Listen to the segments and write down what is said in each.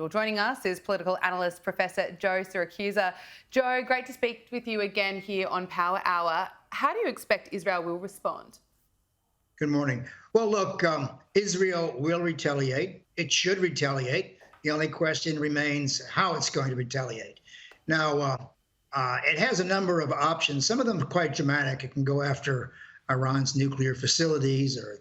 Joining us is political analyst Professor Joe Siracusa. Joe, great to speak with you again here on Power Hour. How do you expect Israel will respond? Good morning. Well, look, Israel will retaliate. It should retaliate. The only question remains how it's going to retaliate. Now, it has a number of options. Some of them are quite dramatic. It can go after Iran's nuclear facilities, or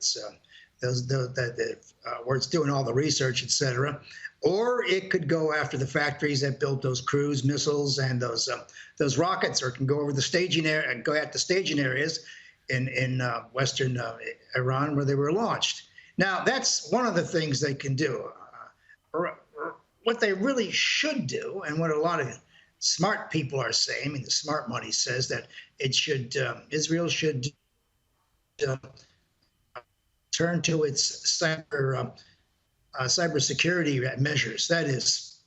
where it's doing all the research, et cetera. Or it could go after the factories that built those cruise missiles and those rockets, or it can go over the staging area and go at the staging areas in western Iran where they were launched. Now, that's one of the things they can do. What they really should do, and what a lot of smart people are saying, I mean, the smart money says that Israel should turn to its cybersecurity measures. That is,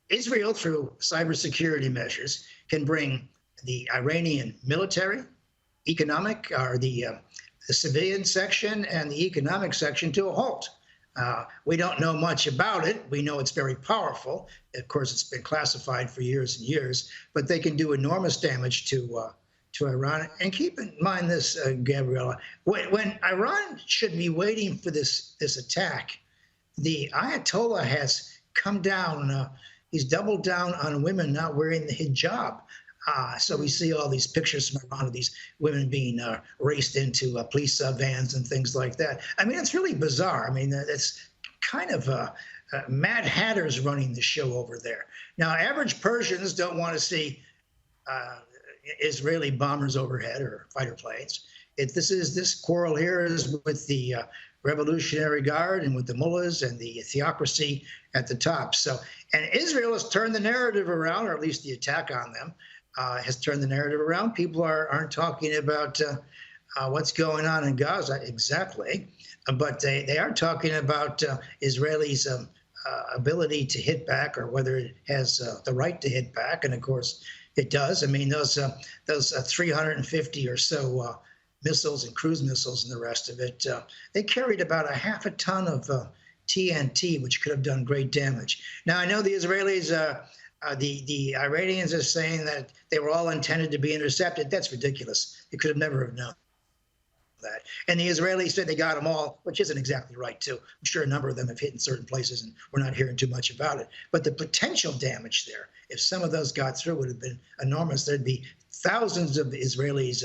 Israel, through cybersecurity measures, can bring the Iranian military, economic, or the civilian section and the economic section to a halt. We don't know much about it. We know it's very powerful. Of course, it's been classified for years and years, but they can do enormous damage to Iran. And keep in mind this, Gabriella, when Iran should be waiting for this attack, the Ayatollah has come down. He's doubled down on women not wearing the hijab. So we see all these pictures from Iran of these women being raced into police vans and things like that. I mean, it's really bizarre. I mean, it's kind of Mad Hatters running the show over there. Now, average Persians don't want to see Israeli bombers overhead or fighter planes. This quarrel here is with the Revolutionary Guard and with the mullahs and the theocracy at the top. And Israel has turned the narrative around, or at least the attack on them has turned the narrative around. People aren't talking about what's going on in Gaza exactly, but they are talking about Israelis' ability to hit back, or whether it has the right to hit back. And of course, it does. I mean, those 350 or so missiles and cruise missiles and the rest of it, they carried about a half a ton of TNT, which could have done great damage. Now, I know the Israelis, the Iranians are saying that they were all intended to be intercepted. That's ridiculous. They could have never have known that. And the Israelis said they got them all, which isn't exactly right, too. I'm sure a number of them have hit in certain places, and we're not hearing too much about it. But the potential damage there, if some of those got through, would have been enormous. There'd be thousands of Israelis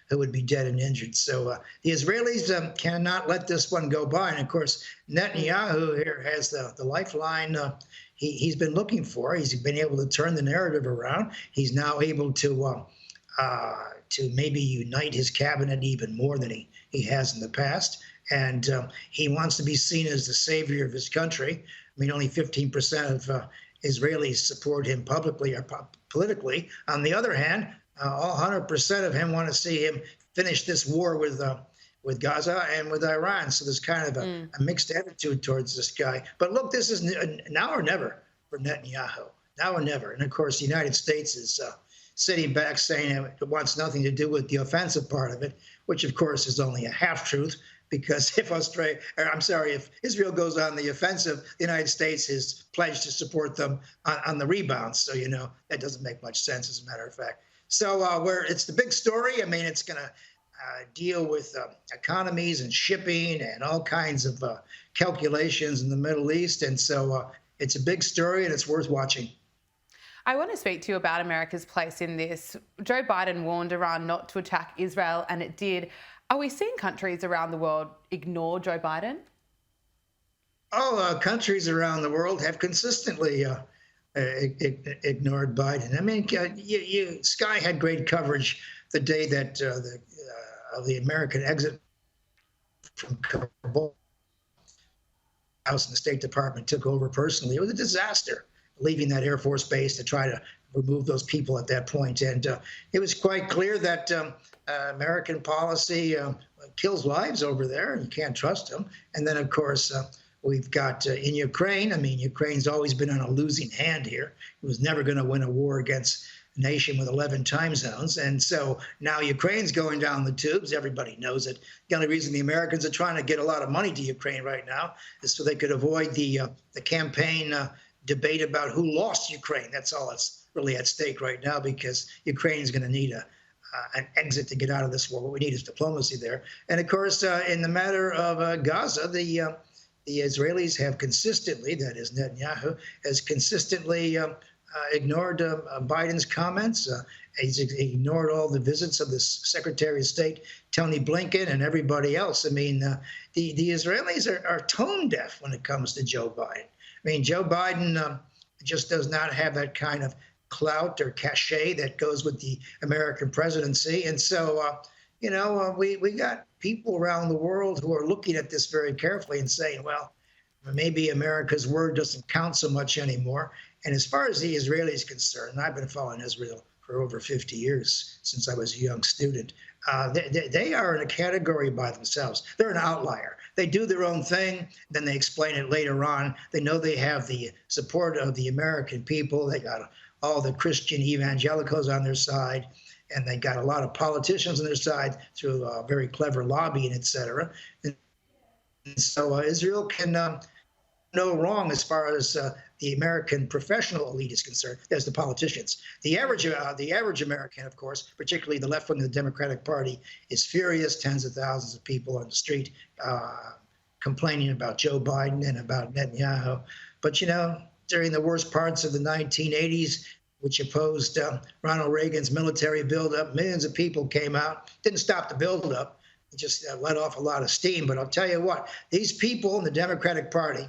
who would be dead and injured. So the Israelis cannot let this one go by. And of course, Netanyahu here has the lifeline he's been looking for. He's been able to turn the narrative around. He's now able to maybe unite his cabinet even more than he has in the past. And he wants to be seen as the savior of his country. I mean, only 15% of Israelis support him publicly or politically. On the other hand, all 100% of him want to see him finish this war with Gaza and with Iran. So there's kind of a mixed attitude towards this guy. But look, this is now or never for Netanyahu. Now or never. And of course, the United States is sitting back saying it wants nothing to do with the offensive part of it, which of course is only a half-truth. Because if Israel goes on the offensive, the United States has pledged to support them on the rebound. So, that doesn't make much sense, as a matter of fact. So where it's the big story, I mean, it's going to deal with economies and shipping and all kinds of calculations in the Middle East. And so it's a big story, and it's worth watching. I want to speak to you about America's place in this. Joe Biden warned Iran not to attack Israel, and it did. Are we seeing countries around the world ignore Joe Biden? Countries around the world have consistently ignored Biden. I mean, Sky had great coverage the day that of the American exit from Kabul. House and the State Department took over personally. It was a disaster, leaving that Air Force base to try to remove those people at that point. And it was quite clear that American policy kills lives over there, and you can't trust them. And then, of course, we've got in Ukraine. I mean, Ukraine's always been on a losing hand here. It was never going to win a war against nation with 11 time zones. And so now Ukraine's going down the tubes. Everybody knows it. The only reason the Americans are trying to get a lot of money to Ukraine right now is so they could avoid the campaign debate about who lost Ukraine. That's all that's really at stake right now, because Ukraine is going to need an exit to get out of this war. What we need is diplomacy there. And of course, in the matter of Gaza, the Israelis have consistently, that is Netanyahu, has consistently ignored Biden's comments. He's ignored all the visits of the Secretary of State, Tony Blinken, and everybody else. I mean, the Israelis are tone deaf when it comes to Joe Biden. I mean, Joe Biden just does not have that kind of clout or cachet that goes with the American presidency. And so, we got people around the world who are looking at this very carefully and saying, well, maybe America's word doesn't count so much anymore. And as far as the Israelis concerned, I've been following Israel for over 50 years since I was a young student. They are in a category by themselves. They're an outlier. They do their own thing, then they explain it later on. They know they have the support of the American people. They got all the Christian evangelicals on their side, and they got a lot of politicians on their side through very clever lobbying, et cetera. And so Israel can no wrong as far as the American professional elite is concerned. There's the politicians. The average American, of course, particularly the left wing of the Democratic Party, is furious. Tens of thousands of people on the street complaining about Joe Biden and about Netanyahu. But during the worst parts of the 1980s, which opposed Ronald Reagan's military buildup, millions of people came out. Didn't stop the buildup. It just let off a lot of steam. But I'll tell you what, these people in the Democratic Party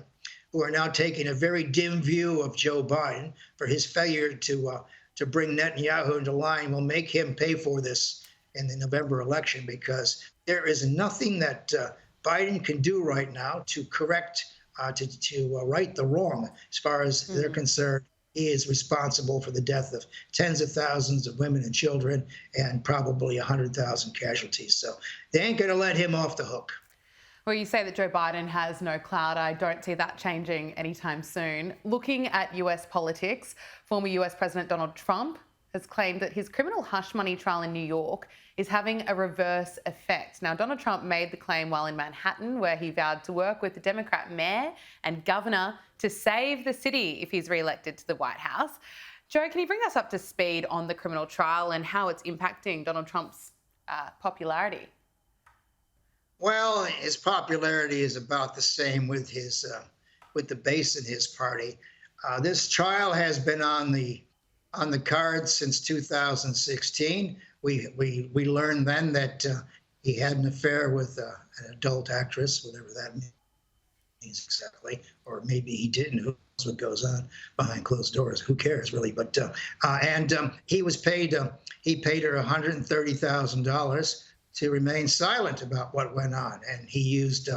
who are now taking a very dim view of Joe Biden for his failure to bring Netanyahu into line will make him pay for this in the November election, because there is nothing that Biden can do right now to correct, to right the wrong. As far as they're concerned, he is responsible for the death of tens of thousands of women and children and probably 100,000 casualties. So they ain't going to let him off the hook. Well, you say that Joe Biden has no clout. I don't see that changing anytime soon. Looking at US politics, former US President Donald Trump has claimed that his criminal hush money trial in New York is having a reverse effect. Now, Donald Trump made the claim while in Manhattan, where he vowed to work with the Democrat mayor and governor to save the city if he's re-elected to the White House. Joe, can you bring us up to speed on the criminal trial and how it's impacting Donald Trump's popularity? Well, his popularity is about the same with his with the base in his party. This trial has been on the cards since 2016. We learned then that he had an affair with an adult actress, whatever that means exactly, or maybe he didn't. Who knows what goes on behind closed doors? Who cares, really? But he was paid. He paid her $130,000 to remain silent about what went on, and he used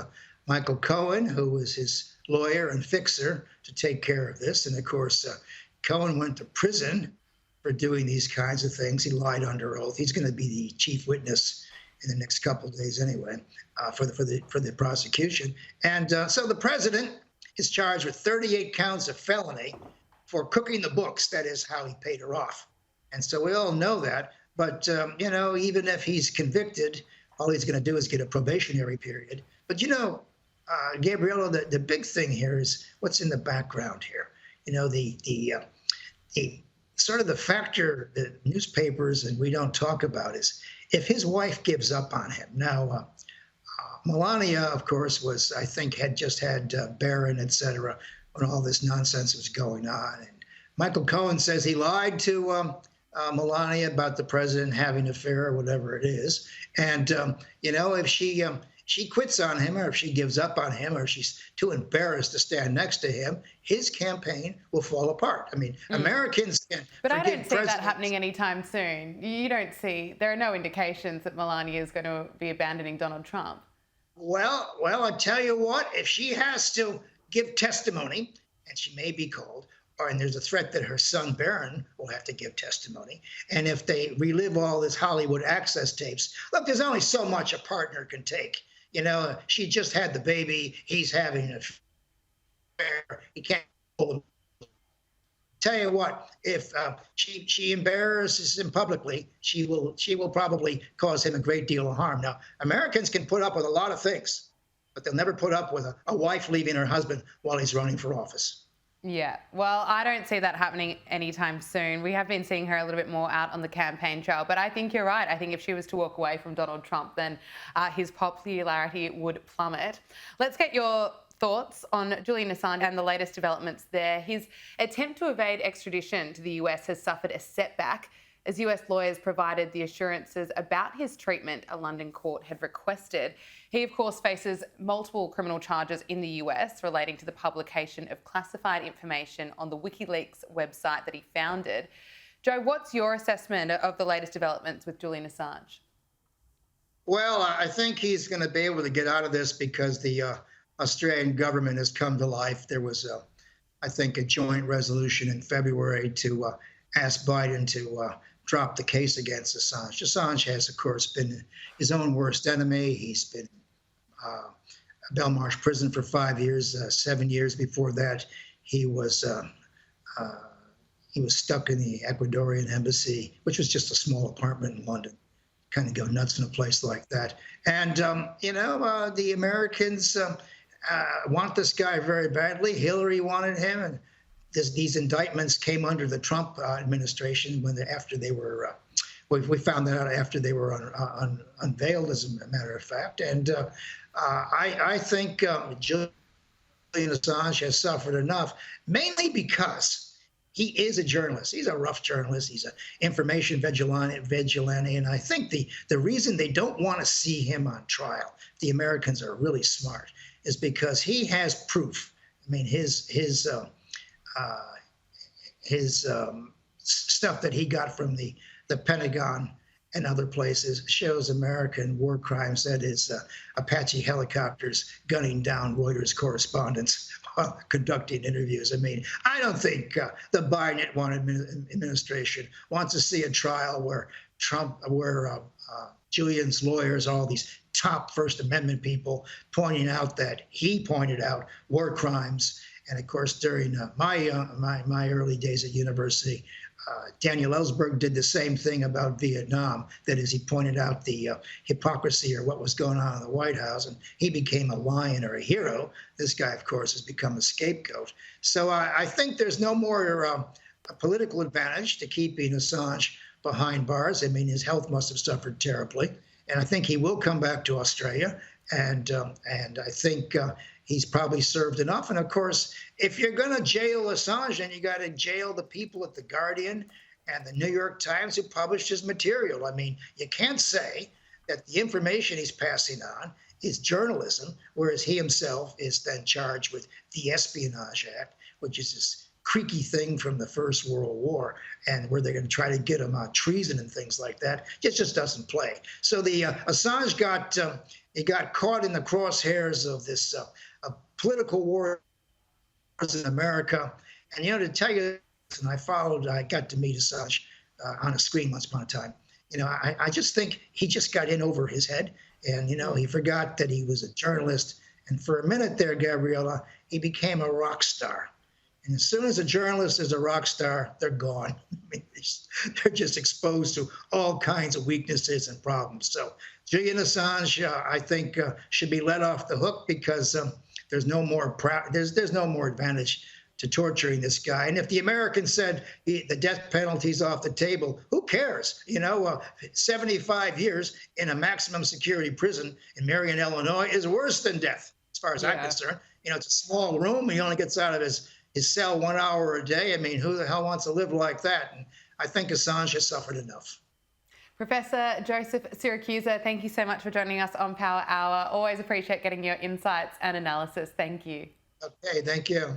Michael Cohen, who was his lawyer and fixer, to take care of this. And of course, Cohen went to prison for doing these kinds of things. He lied under oath. He's going to be the chief witness in the next couple of days anyway, for the prosecution. And so the president is charged with 38 counts of felony for cooking the books. That is how he paid her off. And so we all know that. But, even if he's convicted, all he's going to do is get a probationary period. But, Gabriella, the big thing here is what's in the background here. The sort of the factor that newspapers and we don't talk about is if his wife gives up on him. Now, Melania, of course, had just had Barron, et cetera, when all this nonsense was going on. And Michael Cohen says he lied to Melania about the president having an affair or whatever it is. And, if she quits on him, or if she gives up on him, or she's too embarrassed to stand next to him, his campaign will fall apart. I mean, Americans can But I don't see that happening anytime soon. There are no indications that Melania is going to be abandoning Donald Trump. Well, I tell you what, if she has to give testimony, and she may be called, and there's a threat that her son Barron will have to give testimony. And if they relive all this Hollywood access tapes, look, there's only so much a partner can take. She just had the baby. He's having an affair. He can't tell you what, if she embarrasses him publicly, she will probably cause him a great deal of harm. Now, Americans can put up with a lot of things, but they'll never put up with a wife leaving her husband while he's running for office. Yeah, well, I don't see that happening anytime soon. We have been seeing her a little bit more out on the campaign trail, but I think you're right. I think if she was to walk away from Donald Trump, then his popularity would plummet. Let's get your thoughts on Julian Assange and the latest developments there. His attempt to evade extradition to the US has suffered a setback as US lawyers provided the assurances about his treatment a London court had requested. He, of course, faces multiple criminal charges in the US relating to the publication of classified information on the WikiLeaks website that he founded. Joe, what's your assessment of the latest developments with Julian Assange? Well, I think he's going to be able to get out of this because the Australian government has come to life. There was, I think, a joint resolution in February to ask Biden to drop the case against Assange. Assange has, of course, been his own worst enemy. He's been Belmarsh prison for 5 years. 7 years before that, he was stuck in the Ecuadorian embassy, which was just a small apartment in London. Kind of go nuts in a place like that. And the Americans want this guy very badly. Hillary wanted him, and these indictments came under the Trump administration after they were. We found that out after they were unveiled, as a matter of fact. And I think Julian Assange has suffered enough, mainly because he is a journalist. He's a rough journalist. He's an information vigilante. And I think the reason they don't want to see him on trial, the Americans are really smart, is because he has proof. I mean, his stuff that he got from the Pentagon and other places shows American war crimes. That is Apache helicopters gunning down Reuters correspondents while conducting interviews. I mean, I don't think the Biden administration wants to see a trial where Julian's lawyers, all these top First Amendment people, pointing out that he pointed out war crimes. And of course, during my early days at university, Daniel Ellsberg did the same thing about Vietnam. That is, he pointed out the hypocrisy or what was going on in the White House, and he became a lion or a hero. This guy, of course, has become a scapegoat. So I think there's no more a political advantage to keeping Assange behind bars. I mean, his health must have suffered terribly, and I think he will come back to Australia. And I think he's probably served enough. And of course, if you're going to jail Assange, then you got to jail the people at The Guardian and the New York Times who published his material. I mean, you can't say that the information he's passing on is journalism, whereas he himself is then charged with the Espionage Act, which is this creaky thing from the First World War, and where they're going to try to get him on treason and things like that. It just doesn't play. So the Assange got caught in the crosshairs of this political war in America. And to tell you, and I got to meet Assange on a screen once upon a time. I just think he just got in over his head, and he forgot that he was a journalist. And for a minute there, Gabriella, he became a rock star. And as soon as a journalist is a rock star, they're gone. I mean, they're just exposed to all kinds of weaknesses and problems. So Julian Assange, I think, should be let off the hook because there's no more advantage to torturing this guy. And if the Americans said the death penalty's off the table, who cares? 75 years in a maximum security prison in Marion, Illinois is worse than death, as far as I'm concerned. It's a small room. He only gets out of his cell 1 hour a day. I mean, who the hell wants to live like that? And I think Assange has suffered enough. Professor Joseph Siracusa, thank you so much for joining us on Power Hour. Always appreciate getting your insights and analysis. Thank you. Okay, thank you.